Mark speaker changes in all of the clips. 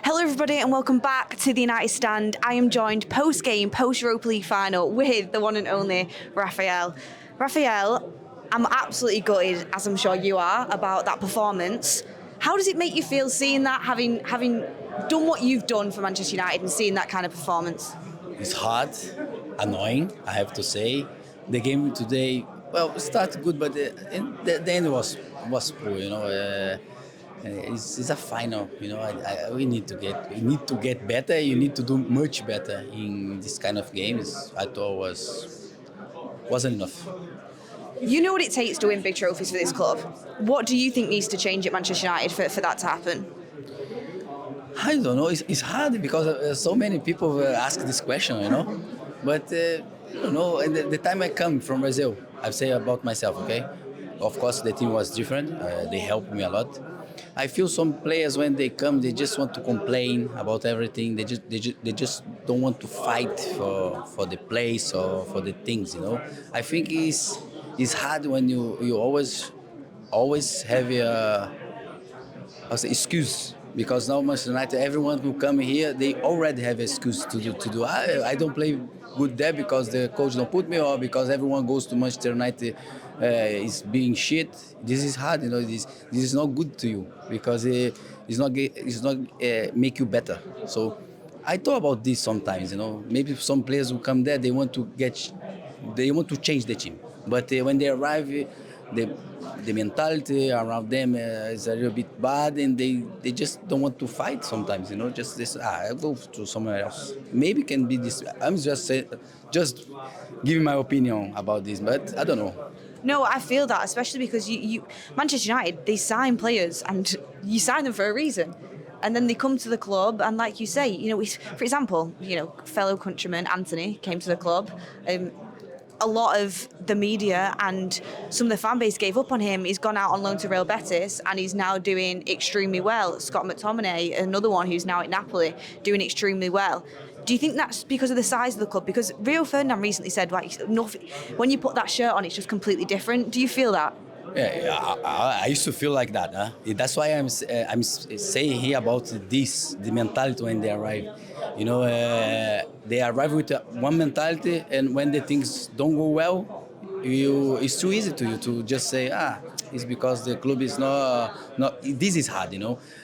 Speaker 1: Hello everybody and welcome back to the United Stand. I am joined post-game, post-Europa League final with the one and only Rafael. Rafael, I'm absolutely gutted, as I'm sure you are, about that performance. How does it make you feel seeing that, having done what you've done for Manchester United and seeing that kind of performance?
Speaker 2: It's hard, annoying, I have to say. The game today, well, it started good, but the end was poor. It's a final. We need to get better. You need to do much better in this kind of games. I thought wasn't enough.
Speaker 1: You know what it takes to win big trophies for this club. What do you think needs to change at Manchester United for that to happen?
Speaker 2: I don't know. It's hard because so many people ask this question. But and the time I come from Brazil, I say about myself. Okay, of course the team was different. They helped me a lot. I feel some players when they come, they just want to complain about everything. They just don't want to fight for the place or for the things. I think it's hard when you always have a excuse. Because now Manchester United, everyone who come here, they already have excuse to do. I don't play good there because the coach don't put me, or because everyone goes to Manchester United is being shit. This is hard, This is not good to you because it's not make you better. So I thought about this sometimes, Maybe some players who come there, they want to change the team, but when they arrive, the mentality around them is a little bit bad, and they just don't want to fight sometimes, just this, I'll go to somewhere else. Maybe can be this. I'm just giving my opinion about this, but I don't know.
Speaker 1: No, I feel that, especially because you Manchester United, they sign players and you sign them for a reason. And then they come to the club, and like you say, for example, fellow countryman Anthony came to the club. A lot of the media and some of the fan base gave up on him. He's gone out on loan to Real Betis and he's now doing extremely well. Scott McTominay, another one who's now at Napoli, doing extremely well. Do you think that's because of the size of the club? Because Bruno Fernandez recently said, when you put that shirt on, it's just completely different. Do you feel that?
Speaker 2: Yeah, I used to feel like that. That's why I'm saying here about the mentality when they arrive. They arrive with one mentality, and when the things don't go well, it's too easy to you to just say, it's because the club is not. This is hard,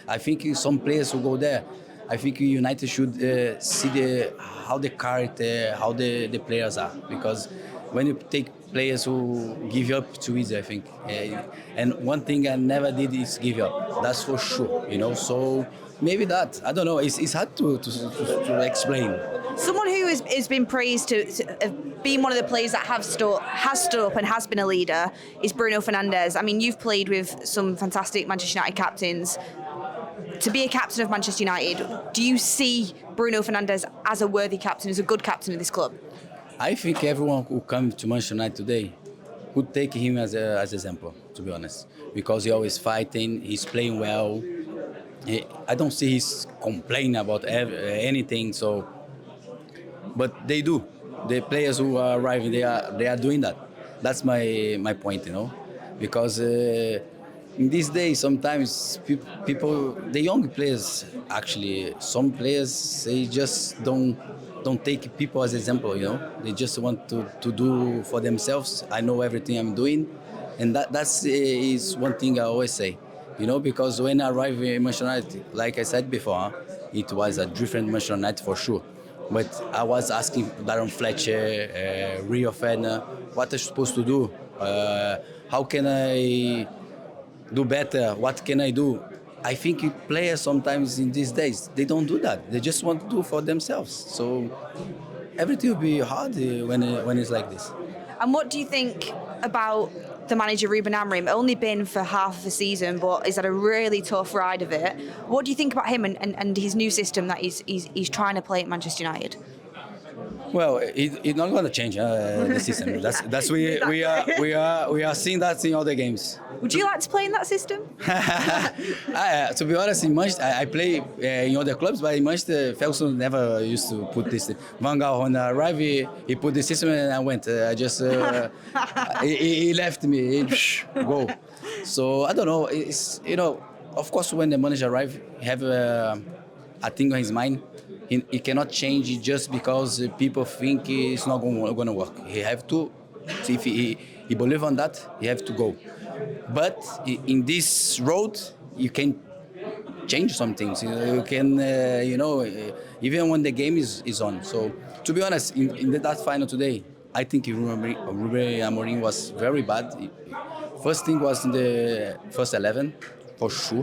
Speaker 2: I think some players who go there, I think United should see how the character, how the players are, because when you take players who give up too easy, I think. And one thing I never did is give up. That's for sure, So maybe that, I don't know. It's hard to explain.
Speaker 1: Someone who has been praised to being one of the players that has stood up and has been a leader is Bruno Fernandez. I mean, you've played with some fantastic Manchester United captains. To be a captain of Manchester United, do you see Bruno Fernandez as a worthy captain, as a good captain of this club?
Speaker 2: I think everyone who comes to Manchester United today would take him as example, to be honest, because he's always fighting, he's playing well. I don't see he's complaining about anything. So, but they do. The players who are arriving, they are doing that. That's my point, because in these days sometimes people, the young players, actually, some players, they just don't take people as example, They just want to do for themselves. I know everything I'm doing, and that's is one thing I always say, because when I arrived in Manchester United, like I said before, it was a different Manchester United for sure. But I was asking Darren Fletcher, Rio Ferdinand, what I'm supposed to do, how can I do better, what can I do? I think players sometimes in these days, they don't do that. They just want to do for themselves. So everything will be hard when it's like this.
Speaker 1: And what do you think about the manager, Ruben Amor? Only been for half of the season, but he's had a really tough ride of it. What do you think about him and his new system that he's trying to play at Manchester United?
Speaker 2: Well, it's not going to change the system. That's we are seeing that in all the games.
Speaker 1: Would you like to play in that system?
Speaker 2: To be honest, in Manchester, I play in other clubs, but in Manchester, Ferguson never used to put this. Van Gaal, when I arrived, he put the system and I went. I just he left me. Go. So I don't know. It's of course when the manager arrives, have a a thing on his mind. He cannot change it just because people think it's not going to work. He have to, if he believe on that, he have to go. But in this road, you can change some things. You can, even when the game is on. So, to be honest, in that final today, I think Ruben Amorim was very bad. First thing was in the first 11, for sure.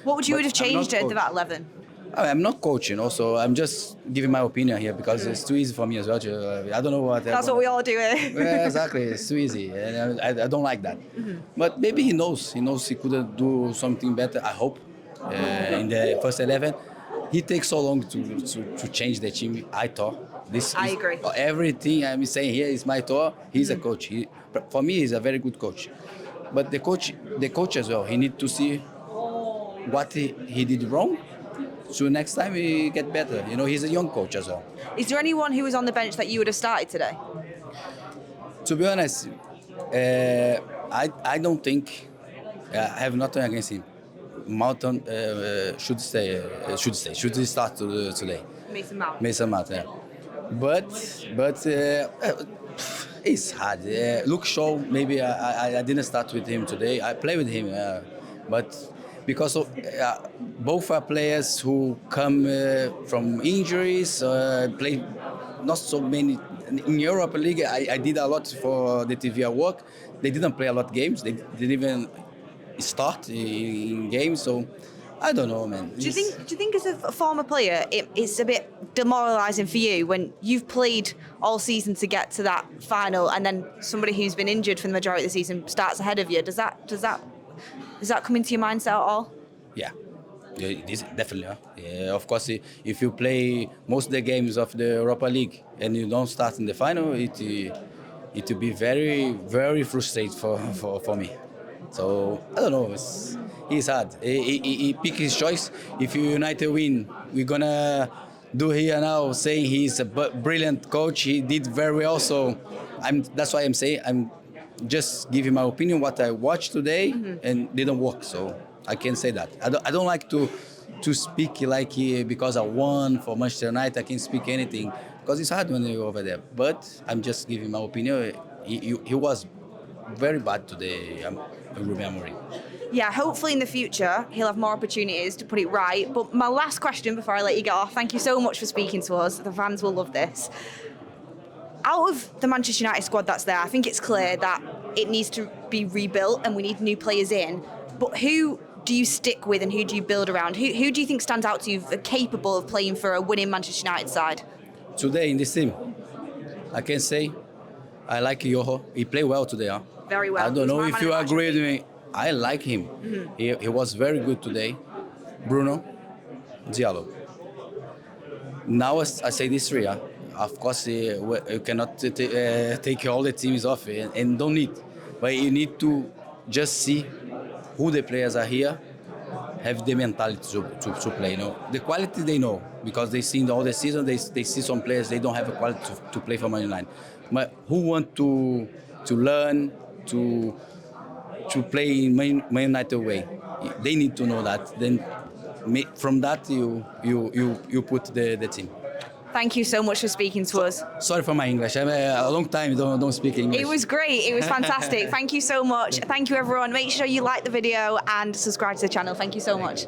Speaker 1: What would you
Speaker 2: But
Speaker 1: have
Speaker 2: I'm not
Speaker 1: changed at
Speaker 2: coach.
Speaker 1: that 11?
Speaker 2: I'm not coach, so I'm just giving my opinion here because it's too easy for me as well. I don't know what.
Speaker 1: That's what we all do here.
Speaker 2: Yeah, exactly. It's too easy, and I don't like that. But maybe he knows. He knows he could do something better. I hope in the first 11. He takes so long to change the team. I thought
Speaker 1: I agree.
Speaker 2: Everything I'm saying here is my thought. He's a coach. For me, he's a very good coach. But the coach as well. He need to see what he did wrong. So next time he get better. He's a young coach as well.
Speaker 1: Is there anyone who was on the bench that you would have started today?
Speaker 2: To be honest, I don't think I have nothing against him. Mountain should start today. Mason Mount, yeah. But it's hard. Luke Shaw, maybe I didn't start with him today. I play with him, but because of both are players who come from injuries, play not so many. In Europa League, I did a lot for the TV I work. They didn't play a lot of games. They didn't even start in games, so I don't know, man.
Speaker 1: Do you think as a former player, it's a bit demoralising for you when you've played all season to get to that final, and then somebody who's been injured for the majority of the season starts ahead of you? Does that come into your mindset at all?
Speaker 2: Yeah, this definitely. Yeah, of course, if you play most of the games of the Europa League and you don't start in the final, it will be very, very frustrating for me. So I don't know. It's hard. He picked his choice. If United win, we're gonna do here now saying he's a brilliant coach. He did very well. So that's why I'm saying I'm just giving my opinion what I watched today and didn't work. So I can say that. I don't like to speak like because I won for Manchester United. I can speak anything because it's hard when you're over there. But I'm just giving my opinion. He was very bad today, Ruben Amor.
Speaker 1: Yeah, hopefully in the future he'll have more opportunities to put it right. But my last question before I let you get off, thank you so much for speaking to us. The fans will love this. Out of the Manchester United squad that's there, I think it's clear that it needs to be rebuilt and we need new players in. But who do you stick with and who do you build around? Who do you think stands out to you capable of playing for a winning Manchester United side? Today
Speaker 2: in this team, I can say I like Yoho. He played well today. Huh?
Speaker 1: Very well.
Speaker 2: I don't know if you agree with me. I like him. Mm-hmm. He was very good today. Bruno, Diallo. Now I say this three. Of course, you cannot take all the teams off and don't need. But you need to just see who the players are here, have the mentality to play. The quality they know because they see in all the season. They see some players they don't have a quality to play for Man United. But who want to learn to play in Man United way? They need to know that. Then from that you put the team.
Speaker 1: Thank you so much for speaking to us.
Speaker 2: Sorry for my English. I'm a long time don't speak English.
Speaker 1: It was great. It was fantastic. Thank you so much. Thank you, everyone. Make sure you like the video and subscribe to the channel. Thank you so much.